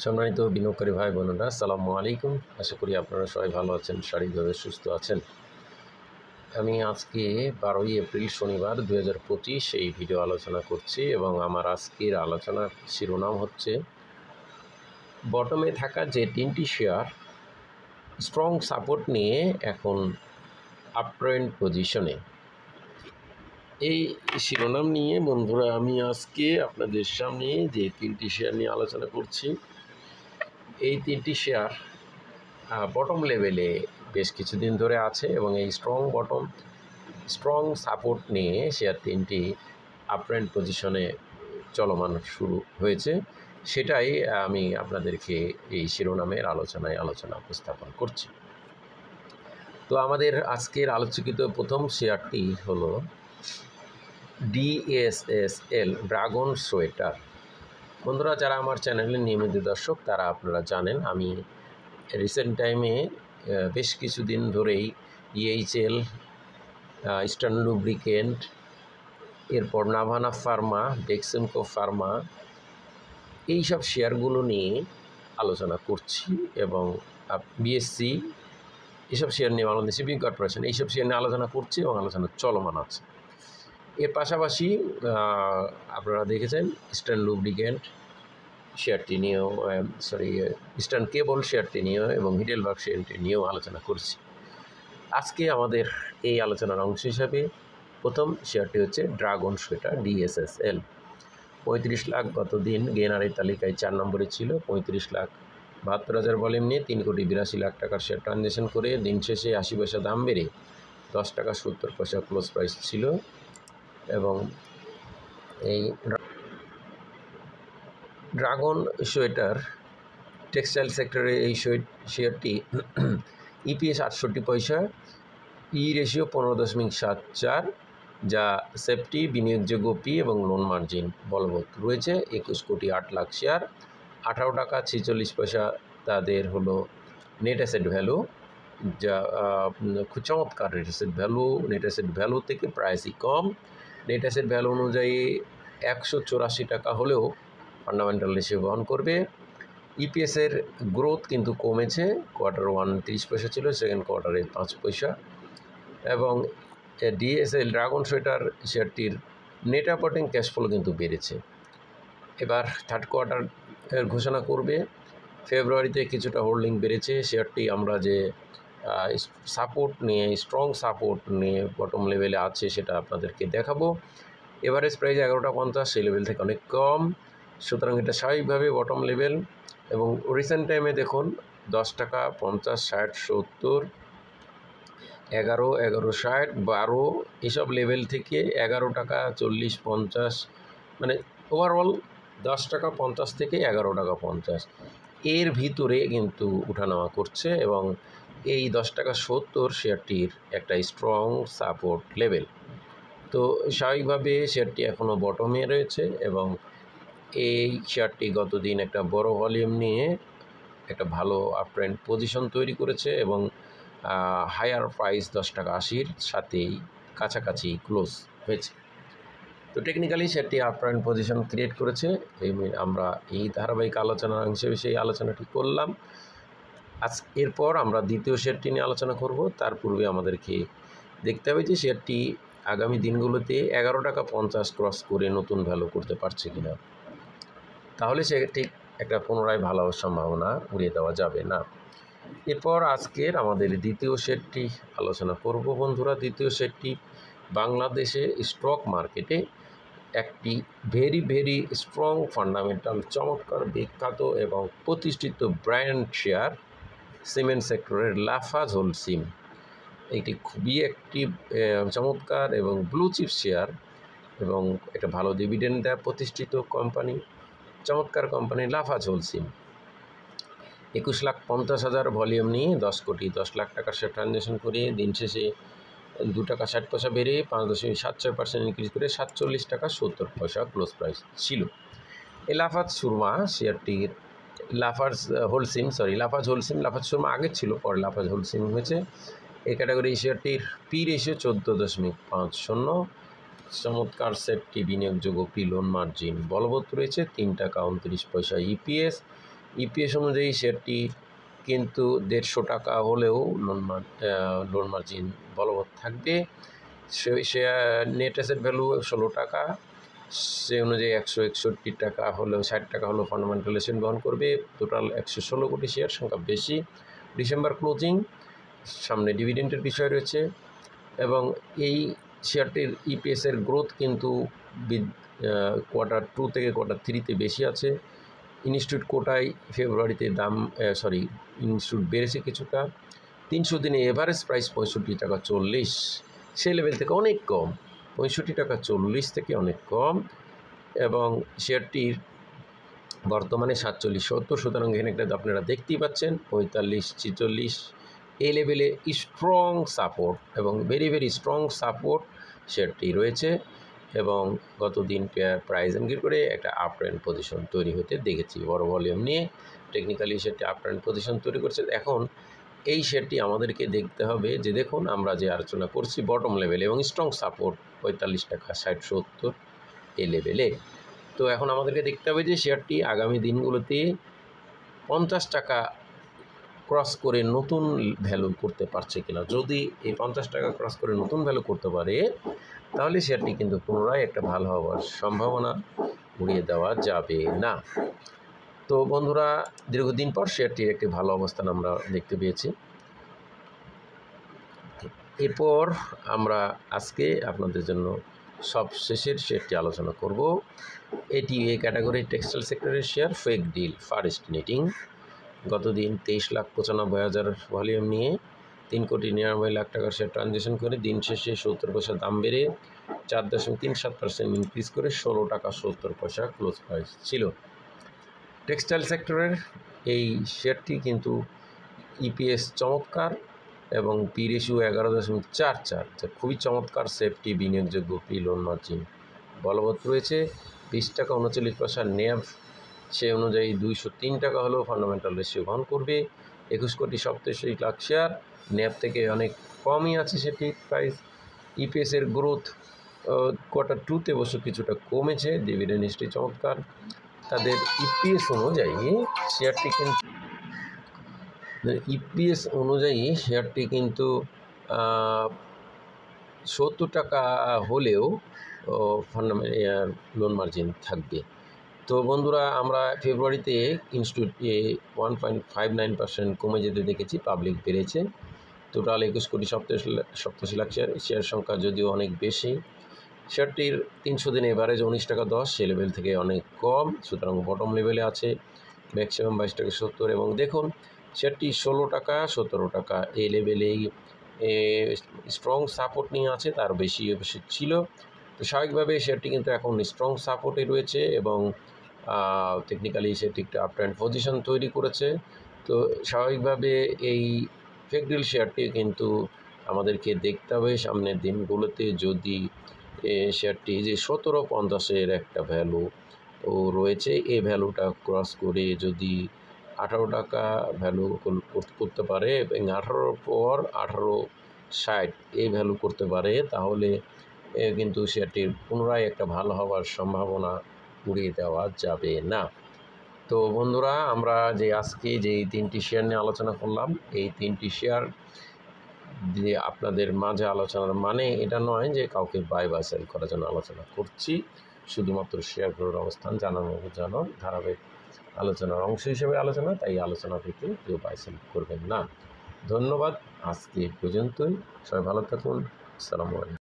সম্মানিত বিনিয়োগকারী ভাই বোনেরা, আসসালামু আলাইকুম। আশা করি আপনারা সবাই ভালো আছেন, শারীরিকভাবে সুস্থ আছেন। আমি আজকে 12ই এপ্রিল শনিবার 2025 এই ভিডিও আলোচনা করছি এবং আমার আজকের আলোচনার শিরোনাম হচ্ছে বটমে থাকা যে তিনটি শেয়ার স্ট্রং সাপোর্ট নিয়ে এখন আপট্রেন্ড পজিশনে। এই শিরোনাম নিয়ে বন্ধুরা আমি আজকে আপনাদের সামনে যে তিনটি শেয়ার নিয়ে আলোচনা করছি, এই তিনটি শেয়ার বটম লেভেলে বেশ কিছুদিন ধরে আছে এবং এই স্ট্রং সাপোর্ট নিয়ে শেয়ার তিনটি আপট্রেন্ড পজিশনে চলমান শুরু হয়েছে। সেটাই আমি আপনাদেরকে এই শিরোনামের আলোচনা উপস্থাপন করছি। তো আমাদের আজকের আলোচিত প্রথম শেয়ারটি হলো DSSL ড্রাগন সোয়েটার। বন্ধুরা, যারা আমার চ্যানেলের নিয়মিত দর্শক তারা আপনারা জানেন আমি রিসেন্ট টাইমে বেশ কিছুদিন ধরেই EHL, ইস্টার্ন লুব্রিকেন্ট, এরপর নাভানা ফার্মা, বেক্সিমকো ফার্মা, এইসব শেয়ারগুলো নিয়ে আলোচনা করছি এবং BSC এসব শেয়ার নিয়ে, বাংলাদেশ শিপিং কর্পোরেশন, এইসব শেয়ার নিয়ে আলোচনা করছি এবং আলোচনা চলমান আছে। এর পাশাপাশি আপনারা দেখেছেন ইস্টার্ন লুব্রিকেন্ট শেয়ারটি নিয়েও, ইস্টার্ন কেবল শেয়ারটি নিয়েও এবং হিডেলবার্গ শেয়ারটি নিয়েও আলোচনা করছি। আজকে আমাদের এই আলোচনার অংশ হিসাবে প্রথম শেয়ারটি হচ্ছে ড্রাগন সোয়েটার DSSL। 35 লাখ গতদিন গেনারের তালিকায় 4 নম্বরে ছিল। 35,72,000 ভলিউম নিয়ে 3,82 লাখ টাকার শেয়ার ট্রানজ্যাকশন করে দিন শেষে 80 পয়সা দাম বেড়ে 10 টাকা 70 পয়সা ক্লোজ প্রাইস ছিল। এবং এই ড্রাগন সোয়েটার টেক্সটাইল সেক্টরে এই শেয়ারটি EPS 68 পয়সা, রেশিও 15.74, যা সেফটি, বিনিয়োগযোগ্য পি এবং লোন মার্জিন বলবৎ রয়েছে। 21 কোটি 8 লাখ শেয়ার, 18 টাকা 46 পয়সা তাদের হলো নেট অ্যাসেট ভ্যালু, যা খুব চমৎকার নেট অ্যাসেট ভ্যালু থেকে প্রাইসই কম। নেট অ্যাসেট ভ্যালু অনুযায়ী 184 টাকা হলেও ফান্ডামেন্টাল রেশিও বহন করবে। EPS-এর গ্রোথ কিন্তু কমেছে। Q1 30 পয়সা ছিল, সেকেন্ড কোয়ার্টারে 5 পয়সা। এবং DSL ড্রাগন সোয়েটার শেয়ারটির নেট অপারেটিং ক্যাশ ফ্লো কিন্তু বেড়েছে। এবার থার্ড কোয়ার্টার ঘোষণা করবে। ফেব্রুয়ারিতে কিছুটা হোল্ডিং বেড়েছে। শেয়ারটি আমরা যে স্ট্রং সাপোর্ট নিয়ে বটম লেভেলে আছে সেটা আপনাদেরকে দেখাবো। এভারেজ প্রাইস 11.50, সেই লেভেল থেকে অনেক কম, সুতরাং এটা স্বাভাবিকভাবে বটম লেভেল। এবং রিসেন্ট টাইমে দেখুন 10 টাকা 50, 60, 70, 11, 11.60, 12 এসব লেভেল থেকে 11 টাকা 40, 50, মানে ওভারঅল 10 টাকা 50 থেকে 11 টাকা 50 এর ভিতরে কিন্তু উঠানামা করছে এবং এই 10 টাকা 70 শেয়ারটির একটা স্ট্রং সাপোর্ট লেভেল। তো স্বাভাবিকভাবে শেয়ারটি এখনও বটমে রয়েছে এবং এই শেয়ারটি গতদিন একটা বড় ভলিউম নিয়ে একটা ভালো আপট্রেন্ড পজিশন তৈরি করেছে এবং হায়ার প্রাইস 10 টাকা 80-র সাথেই কাছাকাছি ক্লোজ হয়েছে। তো টেকনিক্যালি শেয়ারটি আপট্রেন্ড পজিশন ক্রিয়েট করেছে। আমরা এই ধারাবাহিক আলোচনার হিসেবে সেই আলোচনাটি করলাম। এরপর আমরা দ্বিতীয় শেয়ারটি নিয়ে আলোচনা করব। তার পূর্বে আমাদেরকে দেখতে হবে যে শেয়ারটি আগামী দিনগুলোতে 11 টাকা 50 ক্রস করে নতুন ভ্যালু করতে পারছে কিনা, তাহলে সে ঠিক একটা পুনরায় ভালো সম্ভাবনা উড়িয়ে দেওয়া যাবে না। এরপর আজকের আমাদের দ্বিতীয় শেয়ারটি আলোচনা করব বন্ধুরা। দ্বিতীয় শেয়ারটি বাংলাদেশে স্টক মার্কেটে একটি ভেরি স্ট্রং ফান্ডামেন্টাল, চমৎকার, বিখ্যাত এবং প্রতিষ্ঠিত ব্র্যান্ড শেয়ার সিমেন্ট সেক্টরের লাফার্জ হোলসিম। এটি খুবই একটি চমৎকার এবং ব্লু চিপ শেয়ার এবং একটা ভালো ডিভিডেন্ড দেয় প্রতিষ্ঠিত কোম্পানি, চমৎকার কোম্পানি লাফার্জ হোলসিম। 21,50,000 ভলিউম নিয়ে 10 কোটি 10 লাখ টাকার শেয়ার ট্রানজ্যাকশন করে দিন শেষে 2 টাকা 60 পয়সা বেড়ে 5.76% ইনক্রিজ করে 47 টাকা 70 পয়সা ক্লোজ প্রাইস ছিল। এই লাফার্জ সুরমা আগে ছিল, পরে লাফার্জ হোলসিম হয়েছে। এই ক্যাটাগরি শেয়ারটির পি রেশিও 14.50, চমৎকার সেফটি, বিনিয়োগযোগ্য পি, লোন মার্জিন বলবৎ রয়েছে। 3 টাকা 29 পয়সা EPS, ইপিএস অনুযায়ী শেয়ারটি কিন্তু 150 টাকা হলেও লোন মার্জিন বলবৎ থাকবে। শেয়ার নেট অ্যাসেট ভ্যালু 16 টাকা, সে অনুযায়ী 161 টাকা হলেও 60 টাকা হলেও ফান্ডামেন্টাল লেসন বহন করবে। টোটাল 116 কোটি শেয়ার সংখ্যা বেশি। ডিসেম্বর ক্লোজিং, সামনে ডিভিডেন্ডের বিষয় রয়েছে এবং এই শেয়ারটির ইপিএসের গ্রোথ কিন্তু Q2 থেকে Q3 বেশি আছে। ইনস্টিটিউট কোটায় ফেব্রুয়ারিতে ইনস্টিটিউট বেড়েছে কিছুটা। 300 দিনে এভারেজ প্রাইস 65 টাকা 40, সেই লেভেল থেকে অনেক কম। 65 টাকা 40 থেকে অনেক কম এবং শেয়ারটির বর্তমানে 47-70, সুতরাং এখানে একটা আপনারা দেখতেই পাচ্ছেন 45-46 এই লেভেলে স্ট্রং সাপোর্ট এবং ভেরি স্ট্রং সাপোর্ট শেয়ারটি রয়েছে এবং গত দিন প্রাইস এনগেজ করে একটা আপ ট্রেন্ড পজিশন তৈরি হতে দেখেছি। বড় ভলিউম নিয়ে টেকনিক্যালি শেয়ারটি আপ ট্রেন্ড পজিশন তৈরি করছে। এখন এই শেয়ারটি আমাদেরকে দেখতে হবে যে দেখুন আমরা যে আলোচনা করছি বটম লেভেলে এবং স্ট্রং সাপোর্ট 45 টাকা 60-70 এই লেভেলে। তো এখন আমাদেরকে দেখতে হবে যে শেয়ারটি আগামী দিনগুলোতে 50 টাকা ক্রস করে নতুন ভ্যালু করতে পারছে কিনা। যদি এই 50 টাকা ক্রস করে নতুন ভ্যালু করতে পারে তাহলে শেয়ারটি কিন্তু পুনরায় একটা ভালো হওয়ার সম্ভাবনা উড়িয়ে দেওয়া যাবে না। তো বন্ধুরা, দীর্ঘদিন পর শেয়ারটির একটি ভালো অবস্থান আমরা দেখতে পেয়েছি। এরপর আমরা আজকে আপনাদের জন্য সবশেষের শেয়ারটি আলোচনা করব। এটি এই ক্যাটাগরি টেক্সটাইল সেক্টরের share, fake deal far estimating. গত দিন 23,95,000 ভলিউম নিয়ে 3,99,00,000 টাকার শেয়ার ট্রানজ্যাকশন করে দিন শেষে 70 পয়সা দাম বেড়ে 4.37% ইনক্রিজ করে 16 টাকা 70 পয়সা ক্লোজ প্রাইস ছিল। টেক্সটাইল সেক্টরের এই শেয়ারটি কিন্তু ইপিএস চমৎকার এবং পি রেশিও 11.44, যা খুবই চমৎকার। সেফটি বিনিয়োগযোগ্য পি লোন মার্জিন বলবৎ রয়েছে। 20 টাকা 39 পয়সা ন্যাব, সে অনুযায়ী 203 টাকা হলেও ফান্ডামেন্টাল রেশিও বহন করবে। 21,87,00,000 শেয়ার, ন্যাব থেকে অনেক কমই আছে সেটি প্রাইস। ইপিএসের গ্রোথ Q2 অবশ্য কিছুটা কমেছে। ডিভিডেন্ড হিস্ট্রি চমৎকার। তাদের ইপিএস অনুযায়ী শেয়ারটি কিন্তু 70 টাকা হলেও লোন মার্জিন থাকবে। তো বন্ধুরা, আমরা ফেব্রুয়ারিতে ইনস্টিটিউটে 1.59% কমে যেতে দেখেছি, পাবলিক বেড়েছে। টোটাল 21,87,00,000 শেয়ার সংখ্যা যদিও অনেক বেশি। শেয়ারটির 300 দিনে এভারেজ 19 টাকা 10, সে লেভেল থেকে অনেক কম, সুতরাং বটম লেভেলে আছে। ম্যাক্সিমাম 22 টাকা 70 এবং দেখুন শেয়ারটি 16 টাকা 17 টাকা এই লেভেলেই স্ট্রং সাপোর্ট নিয়ে আছে, তার বেশি ছিল। তো স্বাভাবিকভাবে শেয়ারটি কিন্তু এখন স্ট্রং সাপোর্টে রয়েছে এবং টেকনিক্যালি সেটি একটা আপ ট্রেন্ড পজিশন তৈরি করেছে। তো স্বাভাবিকভাবে এই ফেক ডিল শেয়ারটি কিন্তু আমাদেরকে দেখতে হবে সামনের দিনগুলোতে। যদি শেয়ারটি যে 17.50-এর একটা ভ্যালু রয়েছে, এই ভ্যালুটা ক্রস করে যদি 18 টাকা ভ্যালু করতে পারে এবং 18 পর 18.60 এই ভ্যালু করতে পারে, তাহলে কিন্তু শেয়ারটির পুনরায় একটা ভালো হওয়ার সম্ভাবনা উড়িয়ে দেওয়া যাবে না। তো বন্ধুরা, আমরা যে আজকে যেই 3টি শেয়ার নিয়ে আলোচনা করলাম, এই 3টি শেয়ার যে আপনাদের মাঝে আলোচনার মানে এটা নয় যে কাউকে বাই বা সেল করার জন্য আলোচনা করছি, শুধুমাত্র শেয়ারগুলোর অবস্থান জানানোর জন্য ধারাবাহিক আলোচনার অংশ হিসেবে আলোচনা, তাই আলোচনা থেকে কেউ বাই সেল করবেন না। ধন্যবাদ, আজকে পর্যন্তই। সবাই ভালো থাকুন। আসসালামু আলাইকুম।